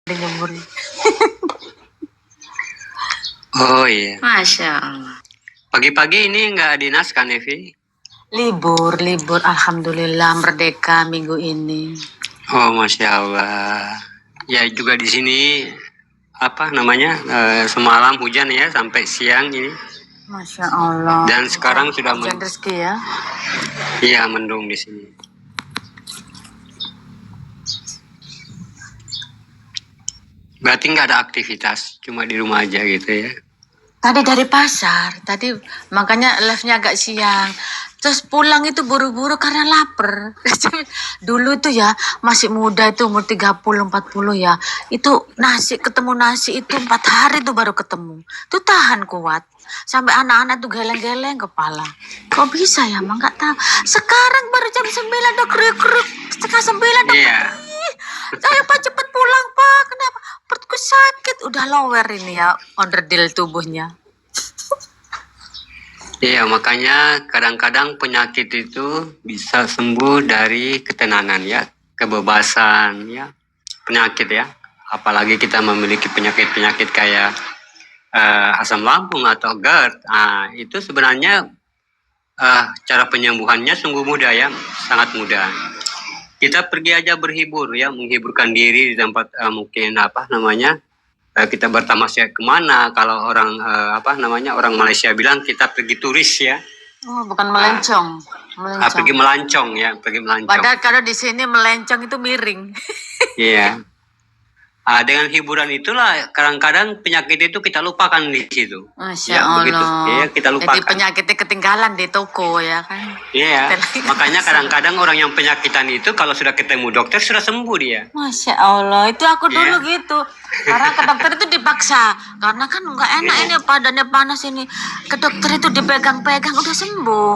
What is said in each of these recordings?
Dijemur. Oh iya. Masya Allah. Pagi-pagi ini nggak dinas kan, Evi? Libur. Alhamdulillah merdeka minggu ini. Oh, Masya Allah. Ya juga di sini apa namanya semalam hujan ya sampai siang ini. Masya Allah. Dan sekarang sudah hujan rezeki ya. Iya, mendung di sini. Berarti nggak ada aktivitas, cuma di rumah aja gitu ya? Tadi dari pasar, makanya live-nya agak siang. Terus pulang itu buru-buru karena lapar. Dulu itu ya, masih muda itu umur 30-40 ya. Itu ketemu nasi itu 4 hari itu baru ketemu. Itu tahan kuat. Sampai anak-anak tuh geleng-geleng kepala. Kok bisa ya, Mak? Nggak tahu. Sekarang baru jam 9 udah kriuk-kriuk. Setengah 9 udah Ayo Pak cepet pulang Pak. Kenapa? Perutku sakit. Udah lower ini ya, onderdil tubuhnya. Iya, makanya kadang-kadang penyakit itu bisa sembuh dari ketenangan ya, kebebasan ya, penyakit ya. Apalagi kita memiliki penyakit-penyakit kayak asam lambung atau GERD. Itu sebenarnya cara penyembuhannya sungguh mudah ya, sangat mudah. Kita pergi aja berhibur ya, menghiburkan diri di tempat mungkin kita bertamasya kemana, kalau orang orang Malaysia bilang kita pergi turis ya. Oh, bukan melencong. Pergi melancong ya, pergi melancong. Padahal kalau di sini melencong itu miring. Iya. Dengan hiburan itulah kadang-kadang penyakit itu kita lupakan di situ. Masya Allah. Begitu. Ya, kita lupakan. Jadi penyakitnya ketinggalan di toko ya kan. Iya. Makanya kadang-kadang orang yang penyakitan itu kalau sudah ketemu dokter sudah sembuh dia. Masya Allah. Itu aku dulu gitu. Karena ke dokter itu dipaksa. Karena kan nggak enak ini badannya panas ini. Ke dokter itu dipegang-pegang udah sembuh.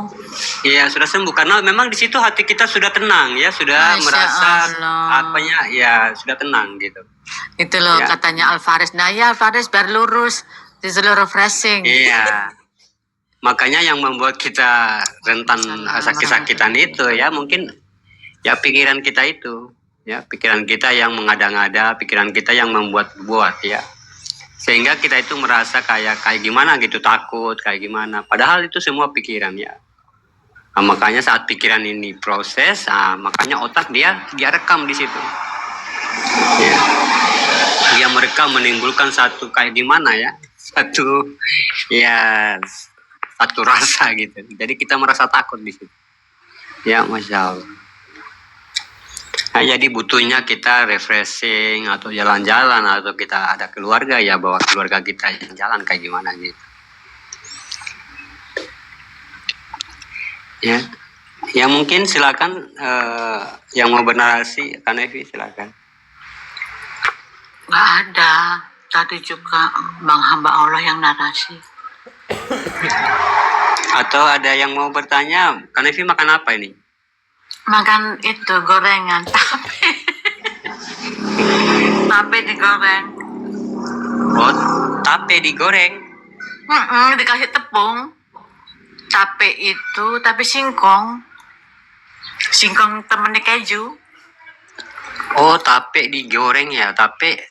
Iya, sudah sembuh karena memang di situ hati kita sudah tenang ya, sudah Masya merasa Allah. sudah tenang gitu. Itu loh katanya Alvarez. Nah ya Alvarez biar lurus di seluruh refreshing. Iya. Makanya yang membuat kita rentan sakit-sakitan itu ya mungkin ya pikiran kita itu. Ya, pikiran kita yang mengada-ngada, pikiran kita yang membuat-buat ya. Sehingga kita itu merasa kayak gimana gitu, takut, kayak gimana. Padahal itu semua pikiran ya. Makanya saat pikiran ini proses, makanya otak dia rekam di situ. Ya. Dia merekam menimbulkan satu kayak gimana ya, satu rasa gitu. Jadi kita merasa takut di situ. Ya, Masya Allah. Nah, jadi butuhnya kita refreshing atau jalan-jalan atau kita ada keluarga ya, bawa keluarga kita jalan kayak gimana gitu. Ya mungkin silakan yang mau bernarasi, Kak Evi silakan. Nggak ada. Tadi juga Bang hamba Allah yang narasi. Atau ada yang mau bertanya, Kak Evi makan apa ini? Makan itu gorengan tape digoreng. Oh, tape digoreng. Dikasih tepung. Tape itu singkong temennya keju. Oh, tape digoreng ya. Tape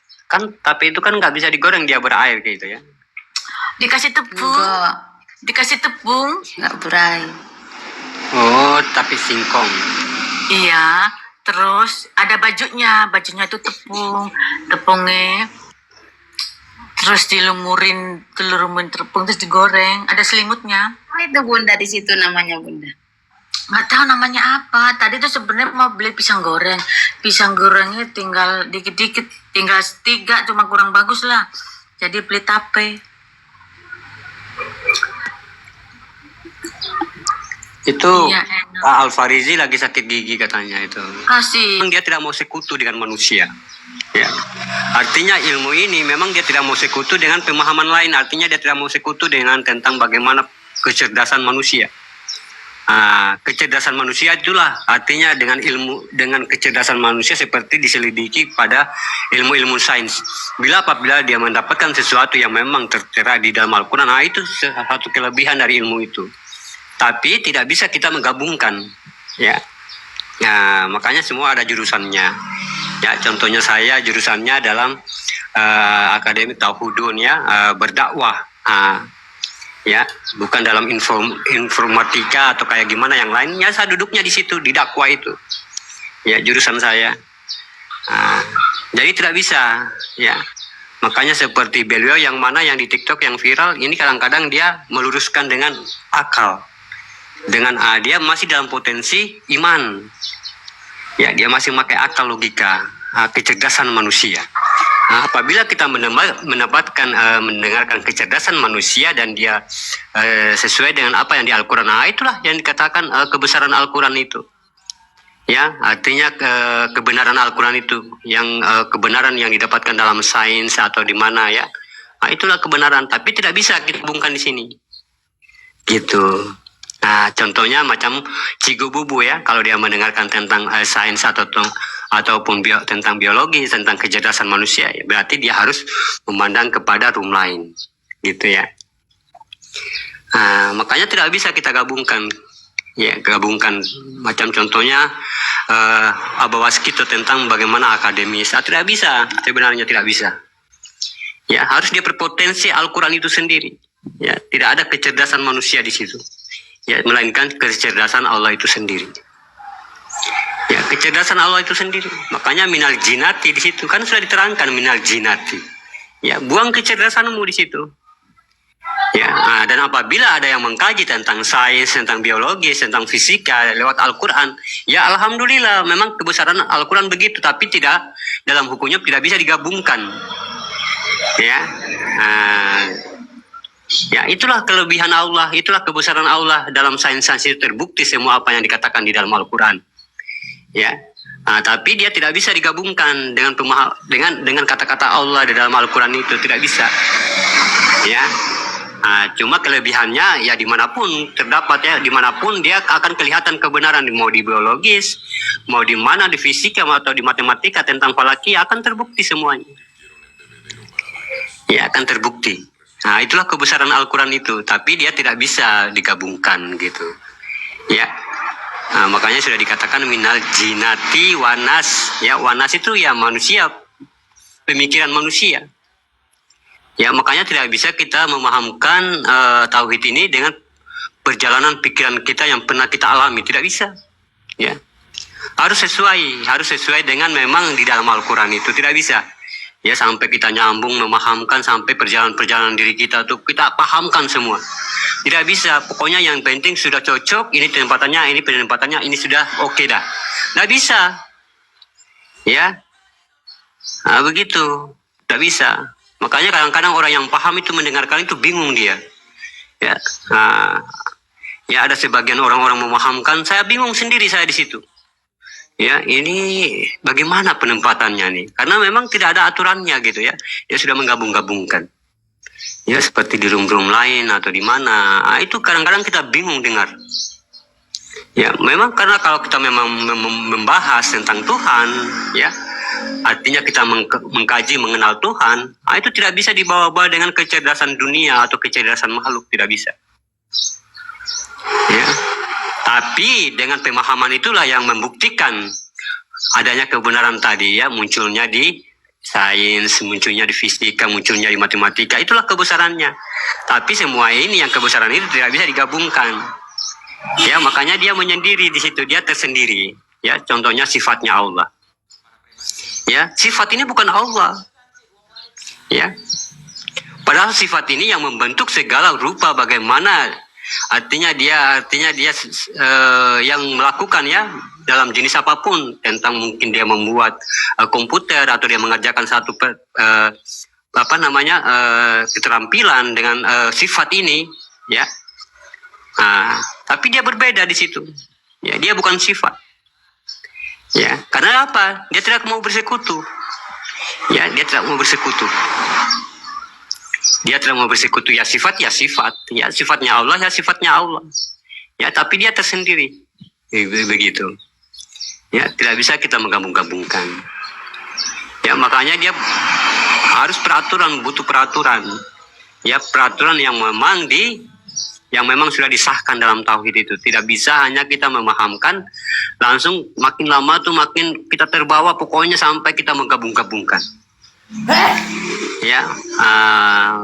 itu kan nggak bisa digoreng, dia berair gitu ya. Dikasih tepung nggak berair. Oh, tapi singkong. Iya, terus ada bajunya itu tepungnya terus dilumurin tepung terus digoreng, ada selimutnya. Itu Bunda di situ namanya Bunda. Nggak tahu namanya apa. Tadi tuh sebenarnya mau beli pisang gorengnya tinggal dikit-dikit, tinggal 3 cuma kurang bagus lah, jadi beli tape. Itu Pak Alfarizi lagi sakit gigi katanya itu. Kasih. Dia tidak mau sekutu dengan manusia. Ya. Artinya ilmu ini memang dia tidak mau sekutu dengan pemahaman lain. Artinya dia tidak mau sekutu dengan tentang bagaimana kecerdasan manusia. Kecerdasan manusia itulah artinya dengan kecerdasan manusia seperti diselidiki pada ilmu-ilmu sains. Apabila dia mendapatkan sesuatu yang memang tertera di dalam Al-Quran, itu satu kelebihan dari ilmu itu. Tapi tidak bisa kita menggabungkan, ya. Makanya semua ada jurusannya. Ya, contohnya saya jurusannya dalam akademik tauhidun ya, berdakwah. Ya, bukan dalam informatika atau kayak gimana yang lainnya. Saya duduknya di situ di dakwah itu. Ya, jurusan saya. Jadi tidak bisa, ya. Makanya seperti beliau yang mana yang di TikTok yang viral ini kadang-kadang dia meluruskan dengan akal. Dengan dia masih dalam potensi iman. Ya, dia masih memakai akal, logika, kecerdasan manusia. Apabila kita mendengarkan kecerdasan manusia dan dia sesuai dengan apa yang di Al-Quran, itulah yang dikatakan kebesaran Al-Quran itu. Ya, artinya kebenaran Al-Quran itu, yang kebenaran yang didapatkan dalam sains atau di mana ya, itulah kebenaran. Tapi tidak bisa kita hubungkan di sini, gitu. Nah, contohnya macam Cigo Bubu ya, kalau dia mendengarkan tentang sains ataupun tentang biologi, tentang kecerdasan manusia, ya, berarti dia harus memandang kepada room lain, gitu ya. Makanya tidak bisa kita gabungkan, ya, macam contohnya Abawaskito tentang bagaimana akademis, tidak bisa, sebenarnya tidak bisa. Ya, harus dia berpotensi Al-Quran itu sendiri. Ya, tidak ada kecerdasan manusia di situ. Ya, melainkan kecerdasan Allah itu sendiri. Ya, kecerdasan Allah itu sendiri. Makanya minal jinati di situ kan sudah diterangkan minal jinati. Ya, buang kecerdasanmu di situ. Ya, dan apabila ada yang mengkaji tentang sains, tentang biologi, tentang fisika lewat Al-Quran, ya alhamdulillah, memang kebesaran Al-Quran begitu, tapi tidak dalam hukumnya tidak bisa digabungkan. Ya. Ya, itulah kelebihan Allah, itulah kebesaran Allah. Dalam sains-sains itu terbukti semua apa yang dikatakan di dalam Al-Quran. Ya, tapi dia tidak bisa digabungkan dengan kata-kata Allah di dalam Al-Quran itu, tidak bisa. Ya, cuma kelebihannya ya dimanapun terdapat ya, dimanapun dia akan kelihatan kebenaran, mau di biologis, mau di mana di fisika atau di matematika tentang falaki akan terbukti semuanya. Ya, akan terbukti. Itulah kebesaran Al-Quran itu, tapi dia tidak bisa digabungkan gitu. Ya, makanya sudah dikatakan minal jinati wanas. Ya, wanas itu ya manusia, pemikiran manusia. Ya, makanya tidak bisa kita memahamkan tauhid ini dengan perjalanan pikiran kita yang pernah kita alami, tidak bisa. Ya, harus sesuai dengan memang di dalam Al-Quran itu, tidak bisa. Ya, sampai kita nyambung memahamkan sampai perjalanan diri kita tuh kita pahamkan semua. Tidak bisa. Pokoknya yang penting sudah cocok, ini penempatannya, ini sudah oke dah. Tidak bisa. Ya. Begitu. Tidak bisa. Makanya kadang-kadang orang yang paham itu mendengarkan itu bingung dia. Ya. Ya, ada sebagian orang-orang memahamkan, saya bingung sendiri saya di situ. Ya, ini bagaimana penempatannya nih? Karena memang tidak ada aturannya gitu ya. Dia sudah menggabung-gabungkan. Ya, seperti di room-room lain atau di mana. Itu kadang-kadang kita bingung dengar. Ya, memang karena kalau kita memang membahas tentang Tuhan, ya, artinya kita mengkaji, mengenal Tuhan, itu tidak bisa dibawa-bawa dengan kecerdasan dunia atau kecerdasan makhluk, tidak bisa. Ya. Tapi dengan pemahaman itulah yang membuktikan adanya kebenaran tadi ya, munculnya di sains, munculnya di fisika, munculnya di matematika, itulah kebesarannya. Tapi semua ini yang kebesaran itu tidak bisa digabungkan. Ya, makanya dia menyendiri di situ, dia tersendiri. Ya, contohnya sifatnya Allah. Ya, sifat ini bukan Allah. Ya. Padahal sifat ini yang membentuk segala rupa bagaimana. Artinya dia yang melakukan ya dalam jenis apapun, tentang mungkin dia membuat komputer atau dia mengerjakan satu keterampilan dengan sifat ini ya. Tapi dia berbeda di situ. Ya, dia bukan sifat. Ya, karena apa? Dia tidak mau bersekutu. Ya, dia tidak mau bersekutu. Dia tidak mau bersekutu, ya sifat, ya sifatnya Allah, ya sifatnya Allah. Ya, tapi dia tersendiri. Begitu. Ya, tidak bisa kita menggabung-gabungkan. Ya, makanya dia harus peraturan, butuh peraturan. Ya, peraturan yang memang yang memang sudah disahkan dalam tauhid itu. Tidak bisa hanya kita memahamkan langsung, makin lama tuh makin kita terbawa pokoknya sampai kita menggabung-gabungkan. Ya,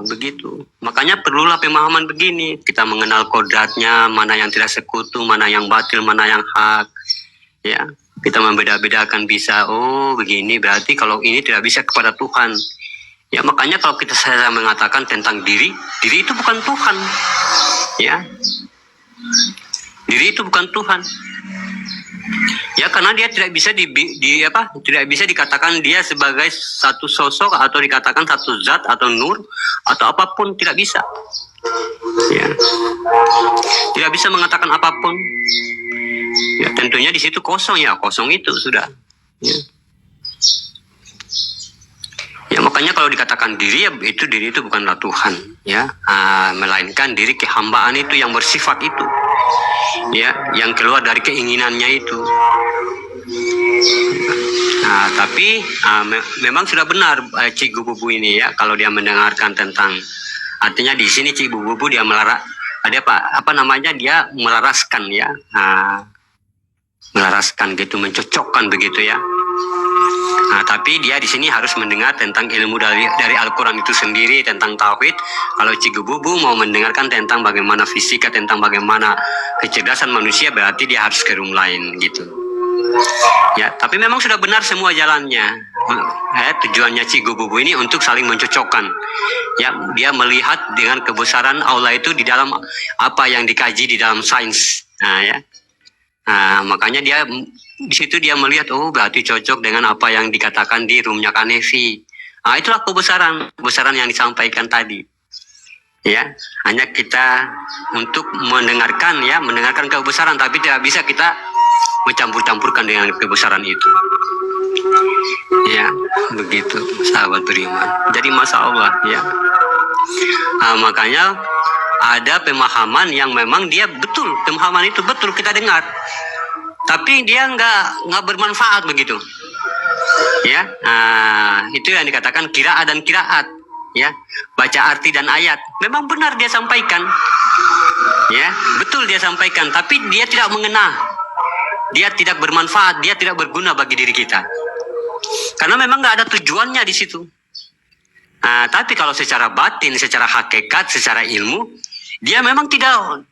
begitu. Makanya perlulah pemahaman begini. Kita mengenal kodratnya, mana yang tidak sekutu, mana yang batil, mana yang hak. Ya, kita membeda-bedakan bisa. Oh, begini berarti kalau ini tidak bisa kepada Tuhan. Ya, makanya kalau saya mengatakan tentang diri itu bukan Tuhan. Ya, diri itu bukan Tuhan. Ya, karena dia tidak bisa tidak bisa dikatakan dia sebagai satu sosok atau dikatakan satu zat atau nur atau apapun, tidak bisa. Ya, tidak bisa mengatakan apapun. Ya, tentunya di situ kosong, ya kosong itu sudah. Ya. Ya, makanya kalau dikatakan diri, ya diri itu bukanlah Tuhan, ya, melainkan diri kehambaan itu yang bersifat itu, ya, yang keluar dari keinginannya itu. Tapi memang sudah benar Cik Bubu ini, ya, kalau dia mendengarkan tentang, artinya di sini Cik Bubu dia dia melaraskan, ya, melaraskan gitu, mencocokkan begitu, ya. Tapi dia di sini harus mendengar tentang ilmu dari Al-Quran itu sendiri tentang tauhid. Kalau Cigu Bubu mau mendengarkan tentang bagaimana fisika, tentang bagaimana kecerdasan manusia, berarti dia harus ke room lain gitu. Ya, tapi memang sudah benar semua jalannya. Tujuannya Cigu Bubu ini untuk saling mencocokkan. Ya, dia melihat dengan kebesaran Allah itu di dalam apa yang dikaji di dalam sains. Makanya dia di situ dia melihat, oh berarti cocok dengan apa yang dikatakan di roomnya Kanevi. Itulah kebesaran yang disampaikan tadi. Ya, hanya kita untuk mendengarkan kebesaran, tapi tidak bisa kita mencampur-campurkan dengan kebesaran itu. Ya, begitu sahabat beriman. Jadi Masya Allah, ya. Makanya ada pemahaman yang memang dia betul, pemahaman itu betul kita dengar. Tapi dia nggak bermanfaat begitu, ya. Itu yang dikatakan qiraat dan qiraat, ya, baca arti dan ayat. Memang benar dia sampaikan, ya, betul dia sampaikan. Tapi dia tidak mengena, dia tidak bermanfaat, dia tidak berguna bagi diri kita, karena memang nggak ada tujuannya di situ. Tapi kalau secara batin, secara hakikat, secara ilmu, dia memang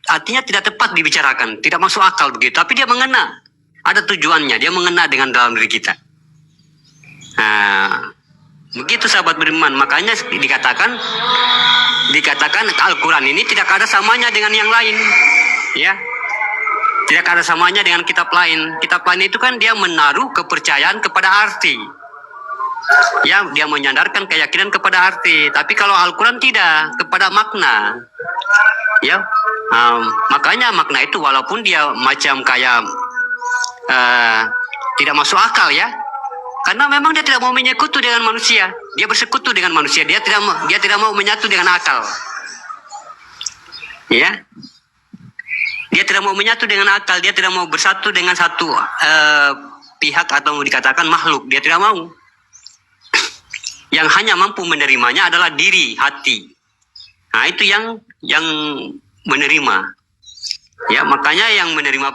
artinya tidak tepat dibicarakan, tidak masuk akal begitu. Tapi dia mengena, ada tujuannya, dia mengena dengan dalam diri kita. Begitu sahabat beriman. Makanya dikatakan Al-Quran ini tidak ada samanya dengan yang lain, ya. Tidak ada samanya dengan kitab lain. Kitab lain itu kan dia menaruh kepercayaan kepada arti. Ya, dia menyandarkan keyakinan kepada arti. Tapi kalau Al-Quran tidak, kepada makna. Ya, makanya makna itu walaupun dia macam kayak tidak masuk akal, ya. Karena memang dia tidak mau menyekutu dengan manusia. Dia bersekutu dengan manusia. Dia tidak mau menyatu dengan akal. Ya. Dia tidak mau menyatu dengan akal. Dia tidak mau bersatu dengan satu pihak atau dikatakan makhluk. Dia tidak mau. Yang hanya mampu menerimanya adalah diri, hati. Itu yang menerima. Ya, makanya yang menerima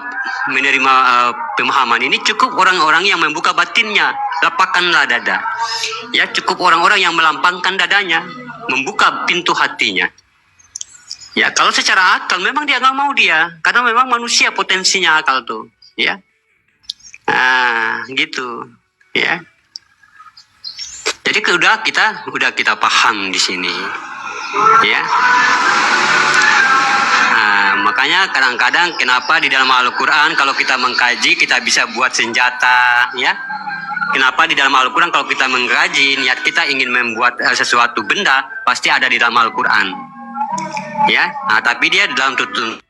pemahaman ini cukup orang-orang yang membuka batinnya, lapangkanlah dada. Ya, cukup orang-orang yang melampangkan dadanya, membuka pintu hatinya. Ya, kalau secara akal memang dia nggak mau dia, karena memang manusia potensinya akal tuh, ya. Gitu, ya. Jadi udah kita paham di sini, ya. Makanya kadang-kadang kenapa di dalam Al-Quran kalau kita mengkaji kita bisa buat senjata, ya. Kenapa di dalam Al-Quran kalau kita mengkaji niat kita ingin membuat sesuatu benda pasti ada di dalam Al-Quran, ya. Tapi dia di dalam tutun.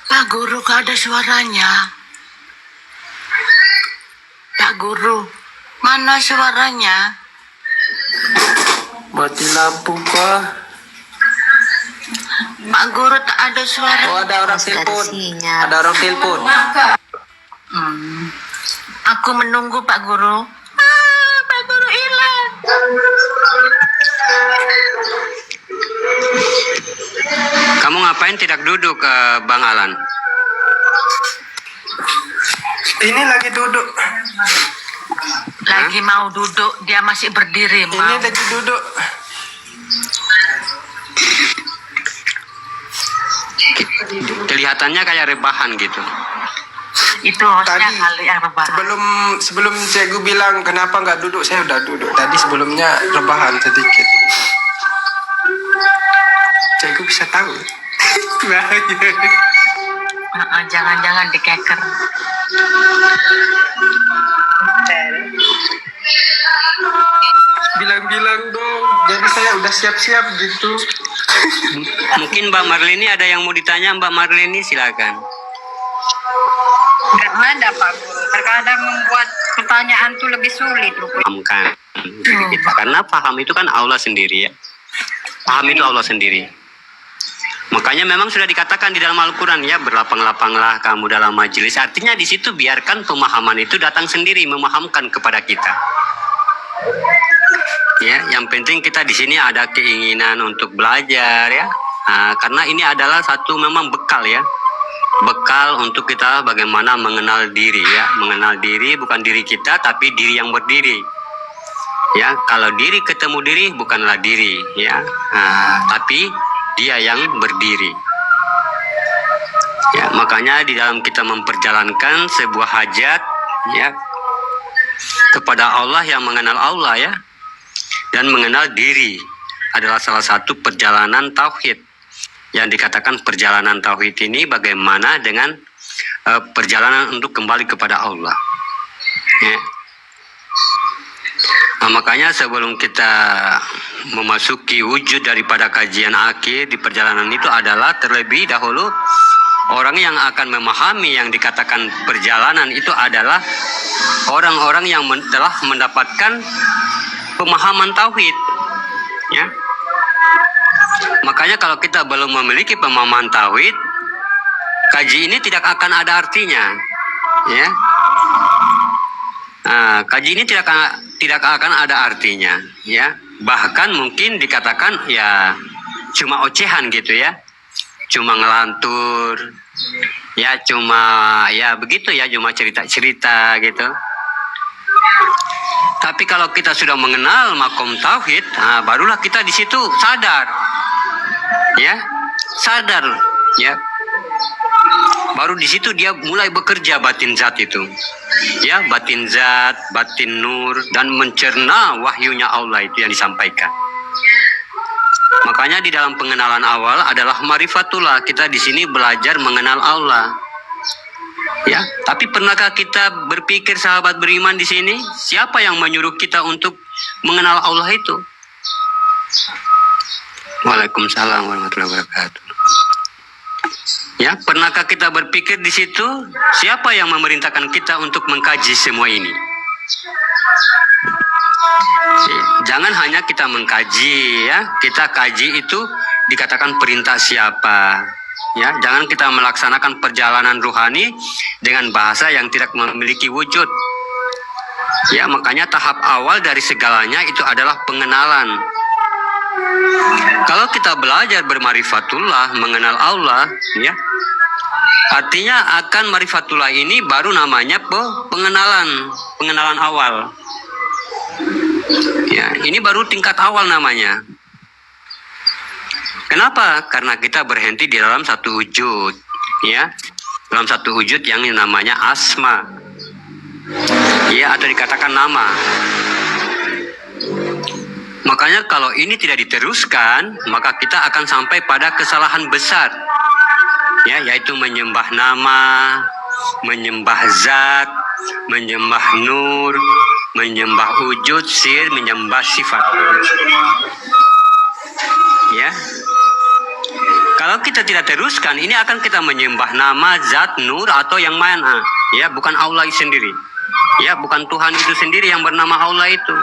Pak Guru, gak ada suaranya. Pak Guru, mana suaranya? Mati lampu kah? Pak Guru, tak ada suara. Oh, ada orang telepon. Ada orang telepon. Aku menunggu Pak Guru. Pak Guru hilang. Kamu ngapain tidak duduk, Bang Alan? Ini lagi duduk. Lagi mau duduk, dia masih berdiri. Ini Mau. lagi duduk. Kelihatannya kayak rebahan gitu. Itu hostnya Tadi kali yang rebahan. sebelum cikgu bilang kenapa nggak duduk, saya udah duduk. Tadi sebelumnya rebahan sedikit. Cikgu bisa tahu. Jangan-jangan dikeker. Bilang-bilang dong. Jadi saya udah siap-siap gitu. Mungkin Mbak Marleni ada yang mau ditanya. Mbak Marleni silakan. Nggak ada Pak Guru. Terkadang membuat pertanyaan tuh lebih sulit rupanya. Pahamkan diri kita. Karena paham itu kan Allah sendiri ya. Paham itu Allah sendiri. Makanya memang sudah dikatakan di dalam Al-Quran ya, berlapang-lapanglah kamu dalam majelis. Artinya di situ biarkan pemahaman itu datang sendiri, memahamkan kepada kita. Ya, yang penting kita di sini ada keinginan untuk belajar ya. Karena ini adalah satu memang bekal ya. Bekal untuk kita bagaimana mengenal diri ya. Mengenal diri bukan diri kita tapi diri yang berdiri. Ya, kalau diri ketemu diri bukanlah diri ya. Tapi dia yang berdiri. Ya, makanya di dalam kita memperjalankan sebuah hajat ya kepada Allah yang mengenal Allah ya dan mengenal diri adalah salah satu perjalanan tauhid. Yang dikatakan perjalanan tauhid ini bagaimana dengan perjalanan untuk kembali kepada Allah. Ya. Nah, makanya sebelum kita memasuki wujud daripada kajian akhir di perjalanan itu adalah terlebih dahulu orang yang akan memahami yang dikatakan perjalanan itu adalah orang-orang yang telah mendapatkan pemahaman tauhid. Ya. Makanya kalau kita belum memiliki pemahaman tauhid, kaji ini tidak akan ada artinya. Ya. Kaji ini tidak akan ada artinya, ya. Bahkan mungkin dikatakan ya cuma ocehan gitu ya, cuma ngelantur, ya cuma ya begitu ya, cuma cerita-cerita gitu. Tapi kalau kita sudah mengenal makom tauhid, barulah kita di situ sadar, ya, sadar, ya. Baru di situ dia mulai bekerja batin zat itu. Ya, batin zat, batin nur dan mencerna wahyunya Allah itu yang disampaikan. Makanya di dalam pengenalan awal adalah marifatullah. Kita di sini belajar mengenal Allah. Ya, tapi pernahkah kita berpikir sahabat beriman di sini, siapa yang menyuruh kita untuk mengenal Allah itu? Waalaikumsalam warahmatullahi wabarakatuh. Ya, pernahkah kita berpikir di situ siapa yang memerintahkan kita untuk mengkaji semua ini? Jangan hanya kita mengkaji ya, kita kaji itu dikatakan perintah siapa? Ya, jangan kita melaksanakan perjalanan ruhani dengan bahasa yang tidak memiliki wujud. Ya, makanya tahap awal dari segalanya itu adalah pengenalan. Kalau kita belajar bermarifatullah, mengenal Allah, ya, artinya akan marifatullah ini baru namanya pengenalan awal. Ya, ini baru tingkat awal namanya. Kenapa? Karena kita berhenti di dalam satu wujud, ya, dalam satu wujud yang namanya asma, ya, atau dikatakan nama. Makanya kalau ini tidak diteruskan, maka kita akan sampai pada kesalahan besar, ya, yaitu menyembah nama, menyembah zat, menyembah nur, menyembah wujud, sir, menyembah sifat. Ya, kalau kita tidak teruskan, ini akan kita menyembah nama, zat, nur, atau yang mana, ya, bukan Allah sendiri, ya, bukan Tuhan itu sendiri yang bernama Allah itu.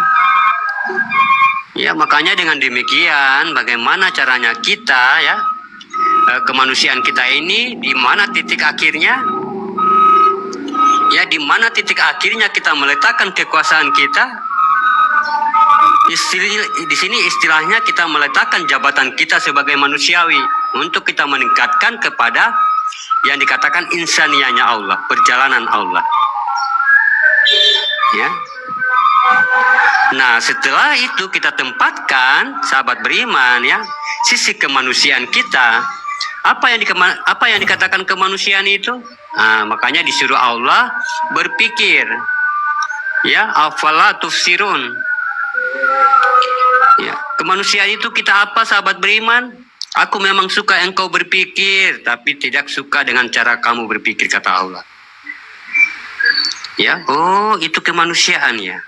Ya, makanya dengan demikian bagaimana caranya kita ya kemanusiaan kita ini di mana titik akhirnya? Ya, di mana titik akhirnya kita meletakkan kekuasaan kita? Di sini istilahnya kita meletakkan jabatan kita sebagai manusiawi untuk kita meningkatkan kepada yang dikatakan insanianya Allah, perjalanan Allah. Ya. Nah, setelah itu kita tempatkan sahabat beriman ya, sisi kemanusiaan kita. Apa yang dikatakan kemanusiaan itu? Nah, makanya disuruh Allah berpikir. Ya, afala tufsirun. Ya, kemanusiaan itu kita apa sahabat beriman? Aku memang suka engkau berpikir, tapi tidak suka dengan cara kamu berpikir, kata Allah. Ya, oh itu kemanusiaan ya.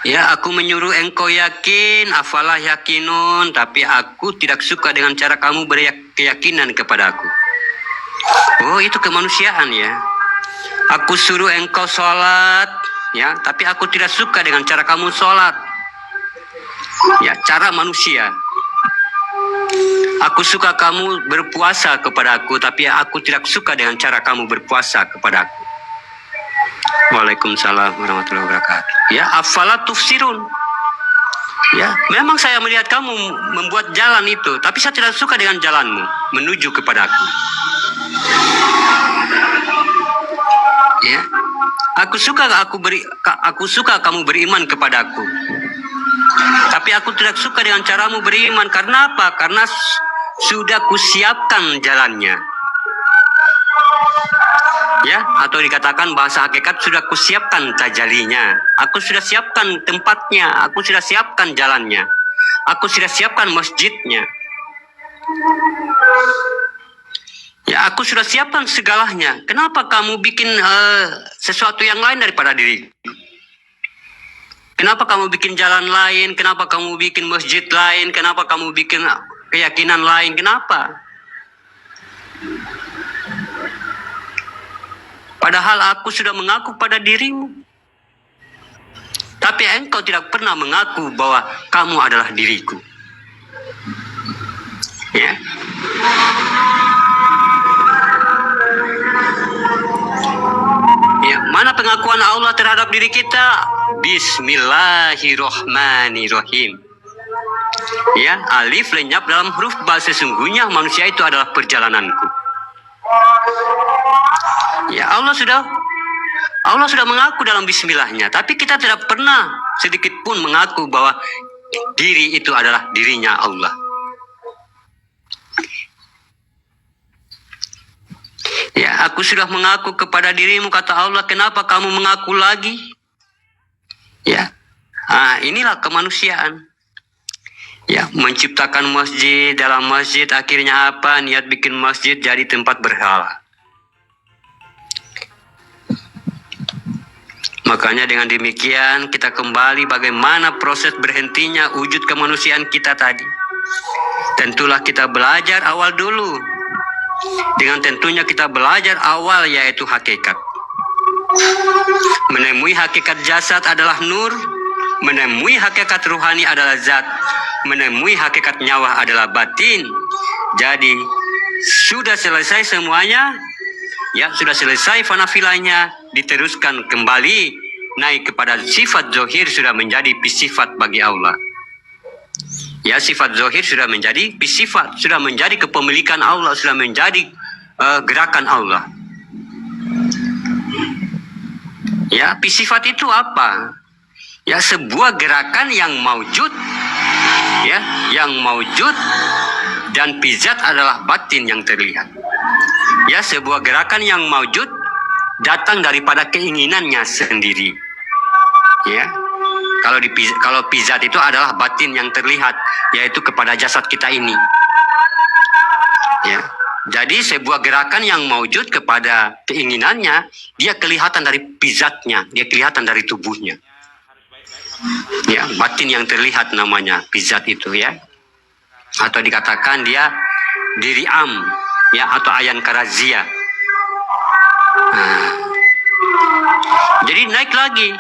Ya, aku menyuruh engkau yakin, afalah yakinun, tapi aku tidak suka dengan cara kamu berkeyakinan kepadaku. Oh, itu kemanusiaan ya. Aku suruh engkau sholat, ya, tapi aku tidak suka dengan cara kamu sholat. Ya, cara manusia. Aku suka kamu berpuasa kepadaku, tapi aku tidak suka dengan cara kamu berpuasa kepadaku. Waalaikumsalam warahmatullahi wabarakatuh. Ya, afala tufsirun. Ya, memang saya melihat kamu membuat jalan itu, tapi saya tidak suka dengan jalanmu menuju kepadaku. Ya, aku suka kamu beriman kepadaku, tapi aku tidak suka dengan caramu beriman. Karena apa? Karena sudah kusiapkan jalannya. Ya, atau dikatakan bahasa hakikat sudah kusiapkan tajalinya. Aku sudah siapkan tempatnya, aku sudah siapkan jalannya. Aku sudah siapkan masjidnya. Ya, aku sudah siapkan segalanya. Kenapa kamu bikin sesuatu yang lain daripada diri? Kenapa kamu bikin jalan lain? Kenapa kamu bikin masjid lain? Kenapa kamu bikin keyakinan lain? Kenapa? Padahal aku sudah mengaku pada dirimu. Tapi engkau tidak pernah mengaku bahwa kamu adalah diriku. Ya. Ya, mana pengakuan Allah terhadap diri kita? Bismillahirrohmanirrohim. Ya, alif lenyap dalam huruf ba, sesungguhnya manusia itu adalah perjalananku. Ya, Allah sudah mengaku dalam bismillahnya, tapi kita tidak pernah sedikit pun mengaku bahwa diri itu adalah dirinya Allah. Ya, aku sudah mengaku kepada dirimu, kata Allah, kenapa kamu mengaku lagi? Ya, inilah kemanusiaan. Ya, menciptakan masjid, dalam masjid akhirnya apa? Niat bikin masjid jadi tempat berhala. Makanya dengan demikian kita kembali bagaimana proses berhentinya wujud kemanusiaan kita tadi. Tentulah kita belajar awal dulu. Dengan tentunya kita belajar awal yaitu hakikat. Menemui hakikat jasad adalah nur, menemui hakikat ruhani adalah zat, menemui hakikat nyawa adalah batin. Jadi sudah selesai semuanya. Ya, sudah selesai fanafilanya, diteruskan kembali naik kepada sifat zohir, sudah menjadi pisifat bagi Allah. Ya, sifat zohir sudah menjadi pisifat, sudah menjadi kepemilikan Allah, sudah menjadi gerakan Allah. Ya, pisifat itu apa? Ya, sebuah gerakan yang maujud, ya, yang maujud, dan pizat adalah batin yang terlihat. Ya, sebuah gerakan yang maujud datang daripada keinginannya sendiri. Ya, kalau pizat itu adalah batin yang terlihat, yaitu kepada jasad kita ini. Ya, jadi sebuah gerakan yang maujud kepada keinginannya, dia kelihatan dari pizatnya, dia kelihatan dari tubuhnya. Ya, batin yang terlihat namanya pizat itu ya. Atau dikatakan dia diriam, ya, atau ayan karazia. Jadi naik lagi.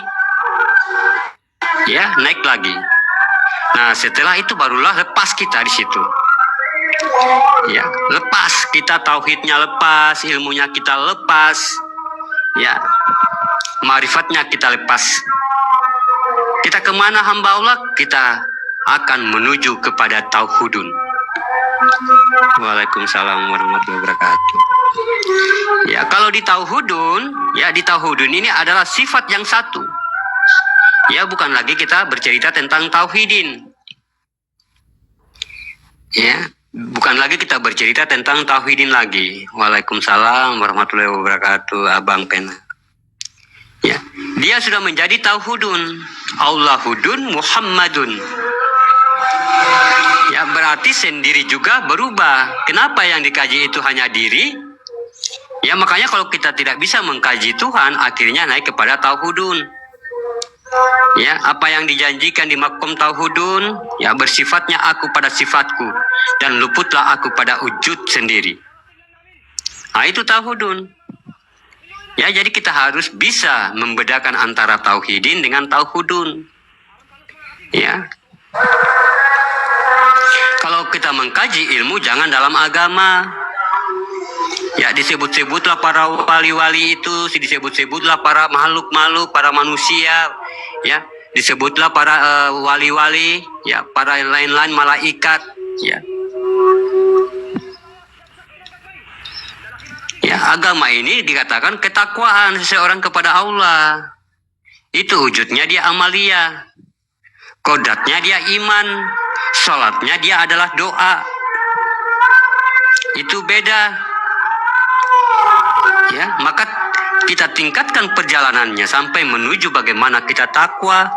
Ya, naik lagi. Nah, setelah itu barulah lepas kita di situ. Ya, lepas kita tauhidnya, lepas ilmunya kita, lepas. ya ma'rifatnya kita lepas. Kita kemana hamba Allah? Kita akan menuju kepada tauhidun. Waalaikumsalam warahmatullahi wabarakatuh. Ya, kalau di tauhidun, ya di tauhidun ini adalah sifat yang satu. Ya, bukan lagi kita bercerita tentang tauhidin. Ya, bukan lagi kita bercerita tentang tauhidin lagi. Waalaikumsalam warahmatullahi wabarakatuh, Abang Pena. Ya, dia sudah menjadi tauhidun. Allahudun Muhammadun. Ya, berarti sendiri juga berubah. Kenapa yang dikaji itu hanya diri? Ya, makanya kalau kita tidak bisa mengkaji Tuhan, akhirnya naik kepada tauhidun. Ya, apa yang dijanjikan di makom tauhidun, ya bersifatnya aku pada sifatku dan luputlah aku pada wujud sendiri. Nah, itu tauhidun. Ya, jadi kita harus bisa membedakan antara tauhidin dengan tauhidun. Ya. Kalau kita mengkaji ilmu jangan dalam agama. Ya, disebut-sebutlah para wali-wali itu, disebut-sebutlah para makhluk-makhluk, para manusia, ya, disebutlah para wali-wali, ya, para lain-lain malaikat, ya. Ya, agama ini dikatakan ketakwaan seseorang kepada Allah. Itu wujudnya dia amalia. Kodatnya dia iman. Sholatnya dia adalah doa. Itu beda. Ya, maka kita tingkatkan perjalanannya sampai menuju bagaimana kita takwa.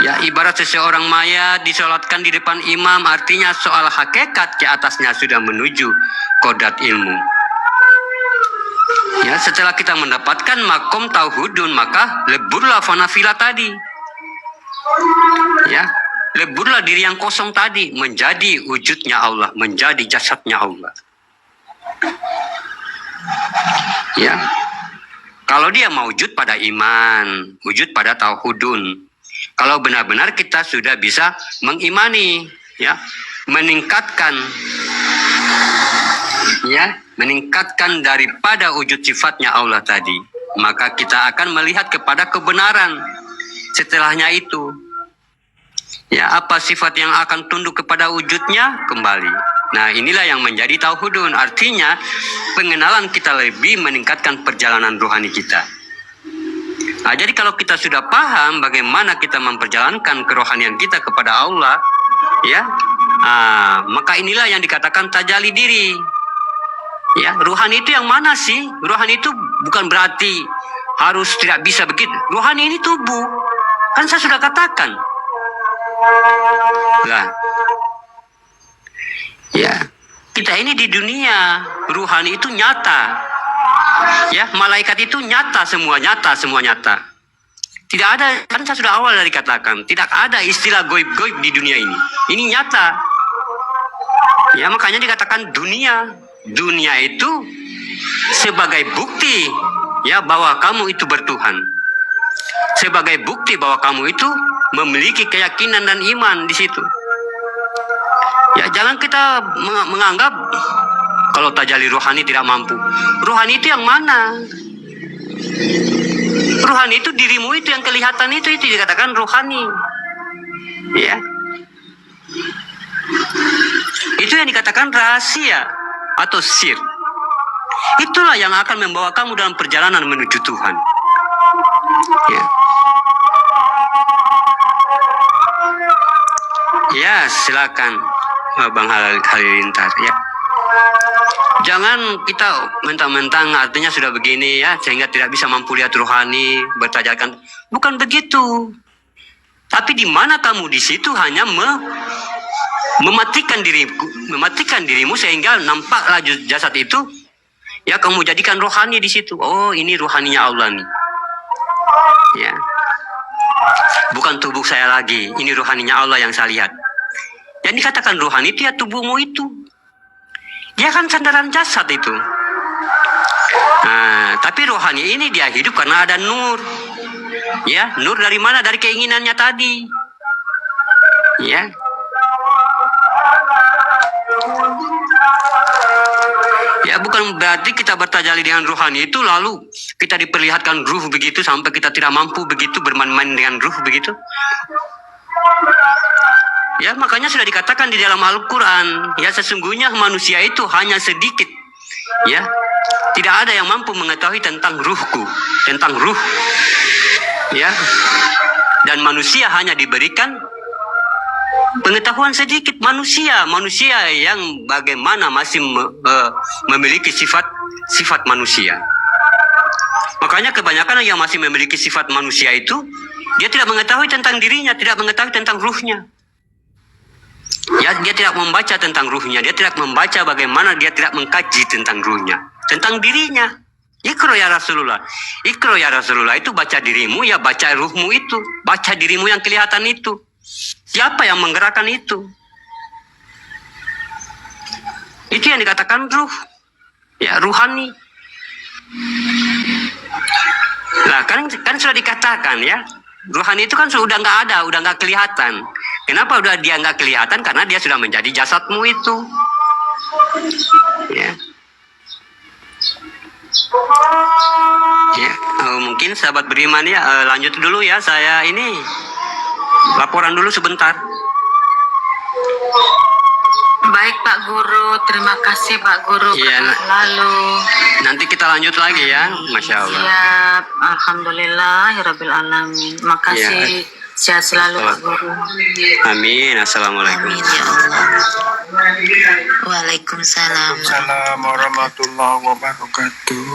Ya, ibarat seseorang mayat disolatkan di depan imam, artinya soal hakikat ke atasnya sudah menuju kodat ilmu. Ya, setelah kita mendapatkan makom tauhidun, maka leburlah fanafila tadi. Ya, leburlah diri yang kosong tadi menjadi wujudnya Allah, menjadi jasadnya Allah. Ya, kalau dia mewujud pada iman, wujud pada tauhidun. Kalau benar-benar kita sudah bisa mengimani, ya, meningkatkan, ya, meningkatkan daripada wujud sifatnya Allah tadi, maka kita akan melihat kepada kebenaran. Setelahnya itu, ya, apa sifat yang akan tunduk kepada wujudnya kembali. Nah, inilah yang menjadi tauhidun. Artinya pengenalan kita lebih meningkatkan perjalanan rohani kita. Nah, jadi kalau kita sudah paham bagaimana kita memperjalankan kerohanian kita kepada Allah, ya, maka inilah yang dikatakan tajalli diri. Ya, rohani itu yang mana sih? Rohani itu bukan berarti harus tidak bisa begitu. Rohani ini tubuh. Kan saya sudah katakan. Lah. Ya, kita ini di dunia, rohani itu nyata. Ya, malaikat itu nyata, semua nyata. Tidak ada, kan saya sudah awal dari katakan, tidak ada istilah goib-goib di dunia ini. Ini nyata. Ya, makanya dikatakan dunia. Dunia itu sebagai bukti, ya, bahwa kamu itu bertuhan. Sebagai bukti bahwa kamu itu memiliki keyakinan dan iman di situ. Ya, jangan kita menganggap kalau tajalli rohani tidak mampu. Rohani itu yang mana? Rohani itu dirimu itu yang kelihatan itu dikatakan rohani. Ya. Itu yang dikatakan rahasia atau sir. Itulah yang akan membawa kamu dalam perjalanan menuju Tuhan. Ya. Ya, silakan Bang Halilintar, ya. Jangan kita mentang-mentang artinya sudah begini, ya, sehingga tidak bisa mampu lihat rohani, bertajalkan. Bukan begitu. Tapi di mana kamu di situ hanya mematikan dirimu sehingga nampaklah jasad itu, ya, kamu jadikan rohani di situ. Oh, ini rohaninya Allah nih. Ya. Bukan tubuh saya lagi, ini rohaninya Allah yang saya lihat. Yang dikatakan rohani itu ya tubuhmu itu. Dia kan sandaran jasad itu. Nah, tapi rohani ini dia hidup karena ada nur. Ya, nur dari mana? Dari keinginannya tadi. Ya. Ya, bukan bukan berarti kita bertajali dengan rohani itu lalu kita diperlihatkan ruh begitu sampai kita tidak mampu begitu bermain-main dengan ruh begitu. Ya, makanya sudah dikatakan di dalam Al-Quran, ya sesungguhnya manusia itu hanya sedikit, ya tidak ada yang mampu mengetahui tentang ruhku, tentang ruh, ya, dan manusia hanya diberikan pengetahuan sedikit. Manusia yang bagaimana masih memiliki sifat manusia. Makanya kebanyakan yang masih memiliki sifat manusia itu dia tidak mengetahui tentang dirinya, tidak mengetahui tentang ruhnya. Ya, dia tidak membaca tentang ruhnya, dia tidak membaca bagaimana, dia tidak mengkaji tentang ruhnya, tentang dirinya. Ikro ya Rasulullah, ikro ya Rasulullah itu baca dirimu, ya baca ruhmu itu, baca dirimu yang kelihatan itu. Siapa yang menggerakkan itu? Itu yang dikatakan ruh, ya ruhani. Lah kan sudah dikatakan ya, ruhani itu kan sudah nggak ada, udah nggak kelihatan. Kenapa udah dia nggak kelihatan? Karena dia sudah menjadi jasadmu itu. Ya. Ya, mungkin sahabat beriman ya, lanjut dulu ya. Saya ini laporan dulu sebentar. Baik Pak Guru, terima kasih Pak Guru. Iya, Lalu nanti kita lanjut lagi ya, Masya Allah. siap, alhamdulillahirabbil alamin. Makasih, sehat selalu Pak Guru. Amin. Assalamualaikum. Amin ya Allah. Waalaikumsalam. Assalamualaikum warahmatullahi wabarakatuh.